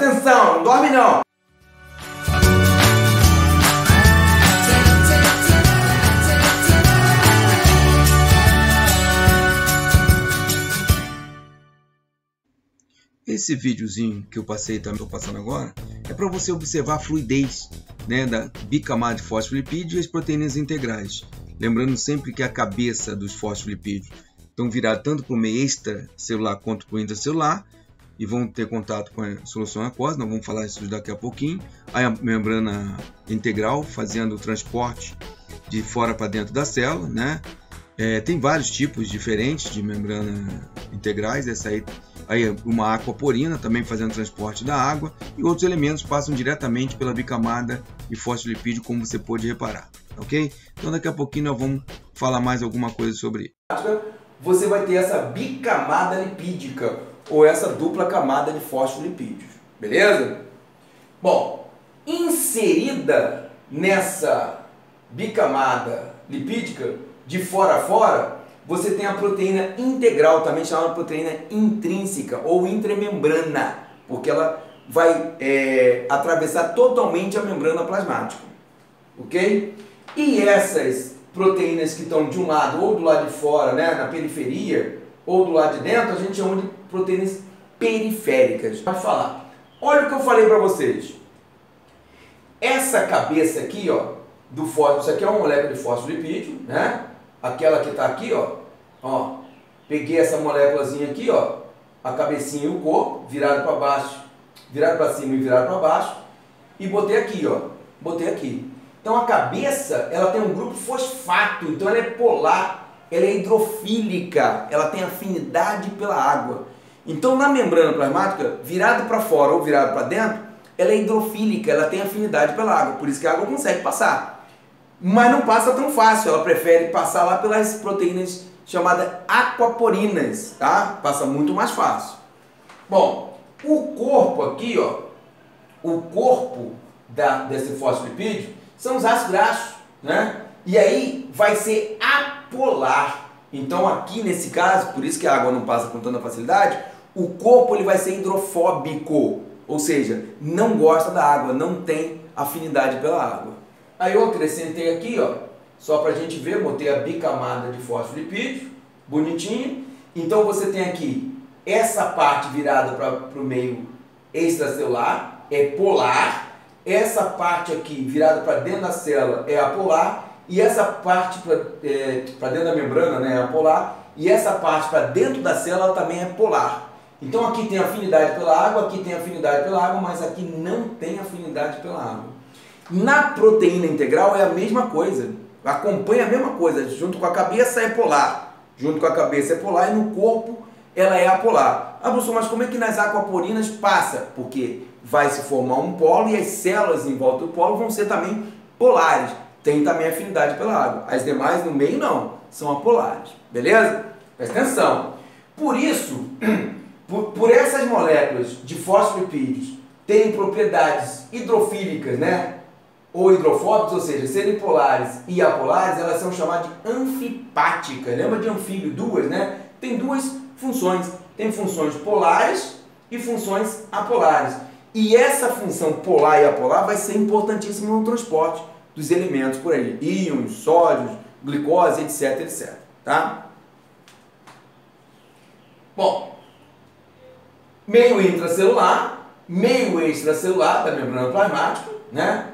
Presta atenção, não dorme não. Esse videozinho que eu passei, também estou passando agora, é para você observar a fluidez, né, da bicamada de fosfolipídio e as proteínas integrais. Lembrando sempre que a cabeça dos fosfolipídios estão virados tanto para o meio extracelular quanto para o intracelular e vão ter contato com a solução aquosa, nós vamos falar isso daqui a pouquinho. Aí a membrana integral fazendo o transporte de fora para dentro da célula, né? Tem vários tipos diferentes de membrana integrais, essa aí uma aquaporina também fazendo transporte da água, e outros elementos passam diretamente pela bicamada de fosfolipídio, como você pode reparar, ok? Então daqui a pouquinho nós vamos falar mais alguma coisa sobre isso. Você vai ter essa bicamada lipídica, ou essa dupla camada de fosfolipídios, beleza? Bom, inserida nessa bicamada lipídica, de fora a fora, você tem a proteína integral, também chamada proteína intrínseca ou intramembrana, porque ela vai atravessar totalmente a membrana plasmática, ok? E essas proteínas que estão de um lado ou do lado de fora, né, na periferia, ou do lado de dentro, a gente chama de proteínas periféricas. Pode falar. Olha o que eu falei para vocês. Essa cabeça aqui, ó, do fósforo, isso aqui é uma molécula de fosfolipídio, né? Aquela que está aqui, ó, peguei essa moléculazinha aqui, ó, a cabecinha e o corpo, virado para baixo, virado para cima e virado para baixo, e botei aqui, ó, botei aqui. Então a cabeça, ela tem um grupo fosfato, então ela é polar, ela é hidrofílica, ela tem afinidade pela água. Então na membrana plasmática, virado para fora ou virado para dentro, ela é hidrofílica, ela tem afinidade pela água, por isso que a água consegue passar. Mas não passa tão fácil, ela prefere passar lá pelas proteínas chamadas aquaporinas, tá? Passa muito mais fácil. Bom, o corpo aqui, ó, o corpo desse fosfolipídio são os ácidos graxos, né? E aí vai ser apolar. Então aqui nesse caso, por isso que a água não passa com tanta facilidade, o corpo ele vai ser hidrofóbico, ou seja, não gosta da água, não tem afinidade pela água. Aí eu acrescentei aqui, ó, só para a gente ver, botei a bicamada de fosfolipídio, bonitinho. Então você tem aqui essa parte virada para o meio extracelular, é polar. Essa parte aqui virada para dentro da célula é apolar. E essa parte para dentro da membrana, né, é apolar. E essa parte para dentro da célula também é polar. Então aqui tem afinidade pela água, aqui tem afinidade pela água, mas aqui não tem afinidade pela água. Na proteína integral é a mesma coisa, acompanha a mesma coisa, junto com a cabeça é polar, junto com a cabeça é polar e no corpo ela é apolar. Ah, professor, mas como é que nas aquaporinas passa? Porque vai se formar um polo e as células em volta do polo vão ser também polares, tem também afinidade pela água, as demais no meio não, são apolares, beleza? Presta atenção, por isso, por essas moléculas de fosfolipídios terem propriedades hidrofílicas, né? Ou hidrofóbicos, ou seja, serem polares e apolares, elas são chamadas de anfipáticas. Lembra de anfíbio? Duas, né? Tem duas funções. Tem funções polares e funções apolares. E essa função polar e apolar vai ser importantíssima no transporte dos elementos por aí. Íons, sódios, glicose, etc, etc. Tá? Bom, meio intracelular, meio extracelular da membrana plasmática, né?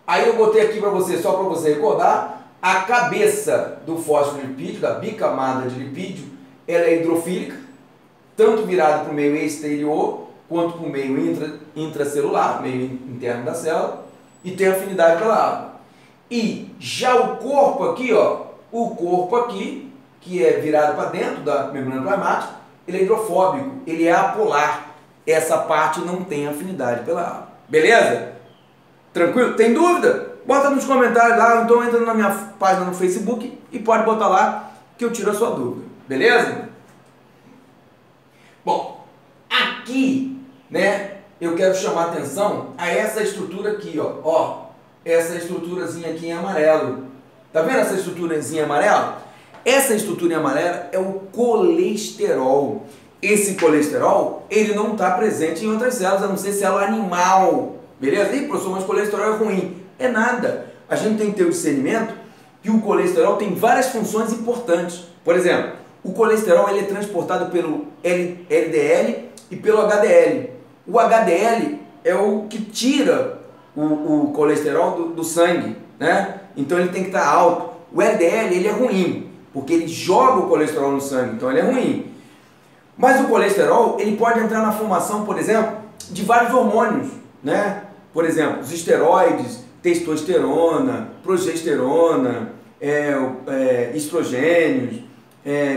Aí eu botei aqui para você, só para você recordar, a cabeça do fosfolipídio, da bicamada de lipídio, ela é hidrofílica, tanto virada para o meio exterior, quanto para o meio intracelular, meio interno da célula, e tem afinidade pela água. E já o corpo aqui, ó, o corpo aqui, que é virado para dentro da membrana plasmática, ele é hidrofóbico, ele é apolar. Essa parte não tem afinidade pela água. Beleza? Tranquilo? Tem dúvida? Bota nos comentários lá, ou então entra na minha página no Facebook e pode botar lá que eu tiro a sua dúvida. Beleza? Bom, aqui, né, eu quero chamar a atenção a essa estrutura aqui, ó, essa estruturazinha aqui em amarelo. Tá vendo essa estruturazinha em amarelo? Essa estrutura em amarelo é o colesterol. esse colesterol, ele não está presente em outras células, a não ser célula animal. Beleza? Ih, professor, mas colesterol é ruim. É nada. A gente tem que ter o discernimento que o colesterol tem várias funções importantes. Por exemplo, o colesterol ele é transportado pelo LDL e pelo HDL. O HDL é o que tira o colesterol do sangue, né? Então ele tem que estar alto. O LDL ele é ruim, porque ele joga o colesterol no sangue, então ele é ruim. Mas o colesterol ele pode entrar na formação, por exemplo, de vários hormônios, né? Por exemplo, os esteroides, testosterona, progesterona, estrogênios,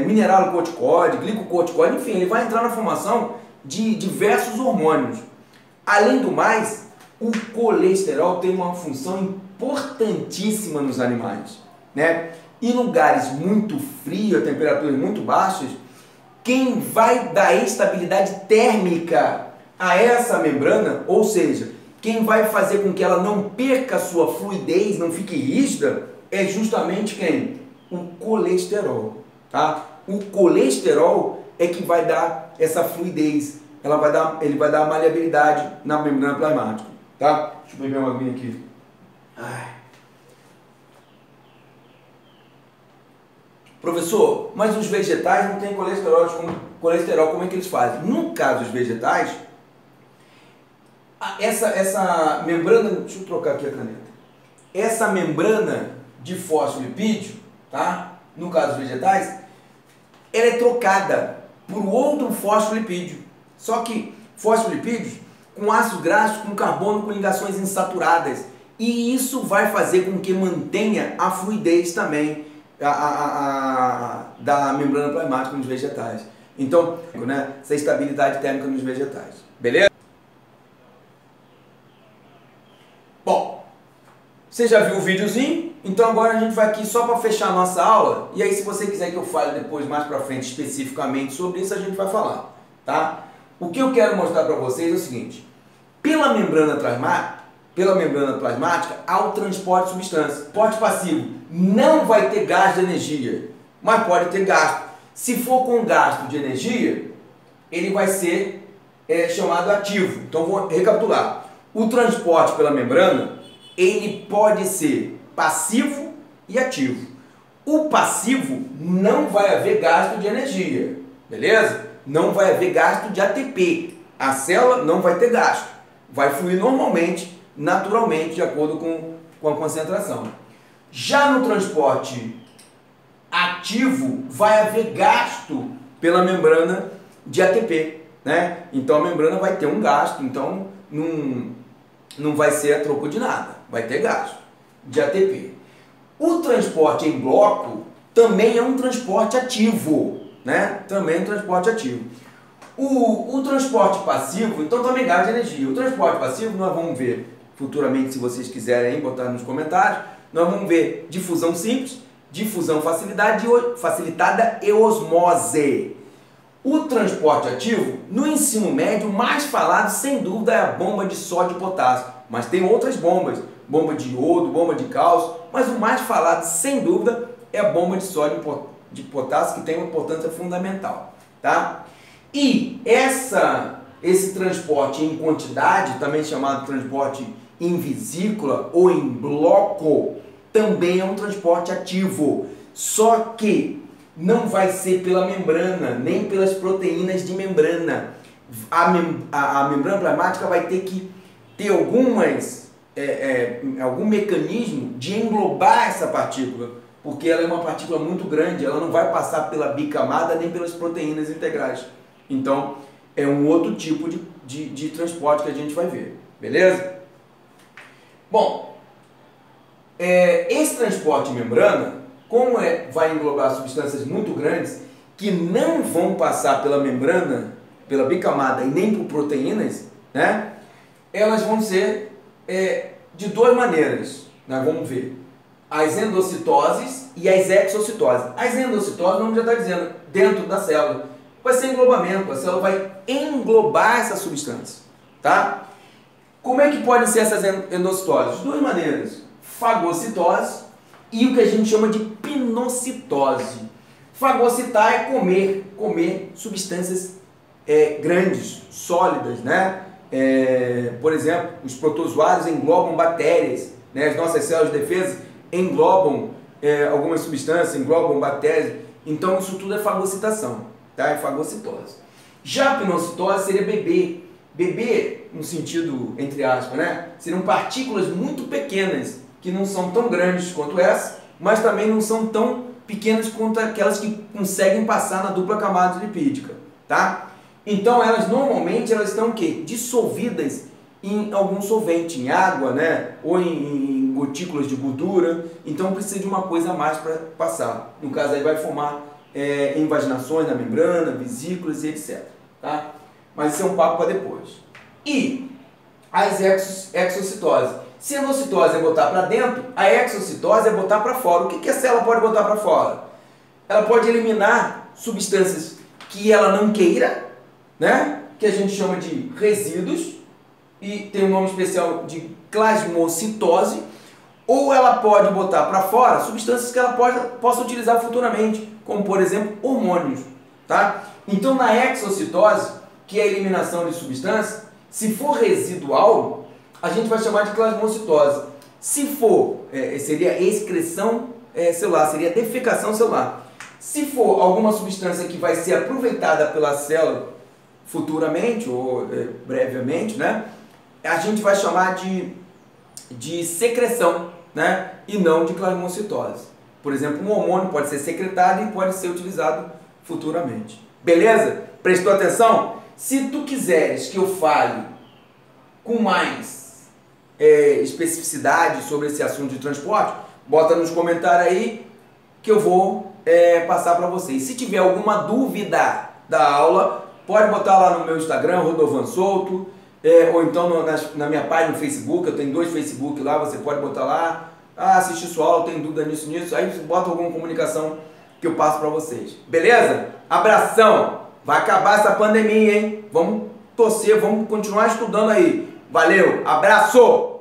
mineralocorticoide, glicocorticoide, enfim, ele vai entrar na formação de diversos hormônios. Além do mais, o colesterol tem uma função importantíssima nos animais, né? Em lugares muito frios, a temperaturas muito baixas, quem vai dar estabilidade térmica a essa membrana, ou seja, quem vai fazer com que ela não perca sua fluidez, não fique rígida, é justamente quem? O colesterol, tá? O colesterol é que vai dar essa fluidez, ele vai dar a maleabilidade na membrana plasmática, tá? Deixa eu beber uma aguinha aqui. Ai. Professor, mas os vegetais não têm colesterol, como é que eles fazem? No caso dos vegetais, essa membrana, deixa eu trocar aqui a caneta, essa membrana de fosfolipídio, tá? No caso dos vegetais, ela é trocada por outro fosfolipídio, só que fosfolipídios com ácido graxo, com carbono, com ligações insaturadas, e isso vai fazer com que mantenha a fluidez também da membrana plasmática nos vegetais. Então, né, essa estabilidade térmica nos vegetais. Beleza? Bom, você já viu o videozinho? Então agora a gente vai aqui só para fechar a nossa aula. E aí se você quiser que eu fale depois mais para frente especificamente sobre isso, a gente vai falar, tá? O que eu quero mostrar para vocês é o seguinte. Pela membrana plasmática há o transporte de substância. Transporte passivo não vai ter gasto de energia, mas pode ter gasto. Se for com gasto de energia, ele vai ser chamado ativo. Então vou recapitular. O transporte pela membrana, ele pode ser passivo e ativo. O passivo não vai haver gasto de energia, beleza? Não vai haver gasto de ATP. A célula não vai ter gasto. Vai fluir normalmente, naturalmente, de acordo com a concentração. Já no transporte ativo, vai haver gasto pela membrana de ATP, né? Então a membrana vai ter um gasto, então não vai ser a troco de nada, vai ter gasto de ATP. O transporte em bloco também é um transporte ativo, né? Também é um transporte ativo. O transporte passivo, então também gasta energia. O transporte passivo nós vamos ver futuramente, se vocês quiserem aí, botar nos comentários, nós vamos ver difusão simples, difusão facilitada e osmose. O transporte ativo, no ensino médio, mais falado, sem dúvida, é a bomba de sódio e potássio. Mas tem outras bombas, bomba de iodo, bomba de cálcio, mas o mais falado, sem dúvida, é a bomba de sódio e potássio, que tem uma importância fundamental, tá? E esse transporte em quantidade, também chamado transporte em vesícula ou em bloco, também é um transporte ativo, só que não vai ser pela membrana, nem pelas proteínas de membrana. A membrana plasmática vai ter que ter algum mecanismo de englobar essa partícula, porque ela é uma partícula muito grande, ela não vai passar pela bicamada nem pelas proteínas integrais. Então, é um outro tipo de transporte que a gente vai ver, beleza? Bom, esse transporte em membrana, como vai englobar substâncias muito grandes que não vão passar pela membrana, pela bicamada e nem por proteínas, né? Elas vão ser de duas maneiras, nós vamos ver. As endocitoses e as exocitoses. As endocitoses, o nome já está dizendo, dentro da célula. Vai ser englobamento, a célula vai englobar essa substância, tá? Como é que podem ser essas endocitoses? De duas maneiras, fagocitose e o que a gente chama de pinocitose. Fagocitar é comer substâncias grandes, sólidas, né? Por exemplo, os protozoários englobam bactérias, né? As nossas células de defesa englobam algumas substâncias, englobam bactérias. Então isso tudo é fagocitação, tá? É fagocitose. Já a pneucitose seria bebê. Bebê, no sentido, entre aspas, né? Seriam partículas muito pequenas, que não são tão grandes quanto essa, mas também não são tão pequenas quanto aquelas que conseguem passar na dupla camada lipídica, tá? Então elas normalmente estão o quê? Dissolvidas em algum solvente, em água, né? Ou em gotículas de gordura. Então precisa de uma coisa a mais para passar. No caso aí vai formar invaginações na membrana, vesículas e etc. Tá? Mas isso é um papo para depois. E as exocitose. Se a endocitose é botar para dentro, a exocitose é botar para fora. O que a célula pode botar para fora? Ela pode eliminar substâncias que ela não queira, né? Que a gente chama de resíduos, e tem um nome especial de plasmocitose, ou ela pode botar para fora substâncias que ela possa utilizar futuramente, como por exemplo hormônios, tá? Então na exocitose, que é a eliminação de substâncias, se for residual, a gente vai chamar de plasmocitose. Se for, seria excreção celular, seria defecação celular. Se for alguma substância que vai ser aproveitada pela célula futuramente ou brevemente, né, a gente vai chamar de secreção, né, e não de plasmocitose. Por exemplo, um hormônio pode ser secretado e pode ser utilizado futuramente. Beleza? Prestou atenção? Se tu quiseres que eu fale com mais especificidade sobre esse assunto de transporte, bota nos comentários aí que eu vou passar para vocês. Se tiver alguma dúvida da aula, pode botar lá no meu Instagram, Rodovan Souto, ou então na minha página no Facebook, eu tenho 2 Facebook lá, você pode botar lá, assistir sua aula, tem dúvida nisso, aí você bota alguma comunicação que eu passo para vocês. Beleza? Abração! Vai acabar essa pandemia, hein? Vamos torcer, vamos continuar estudando aí. Valeu, abraço!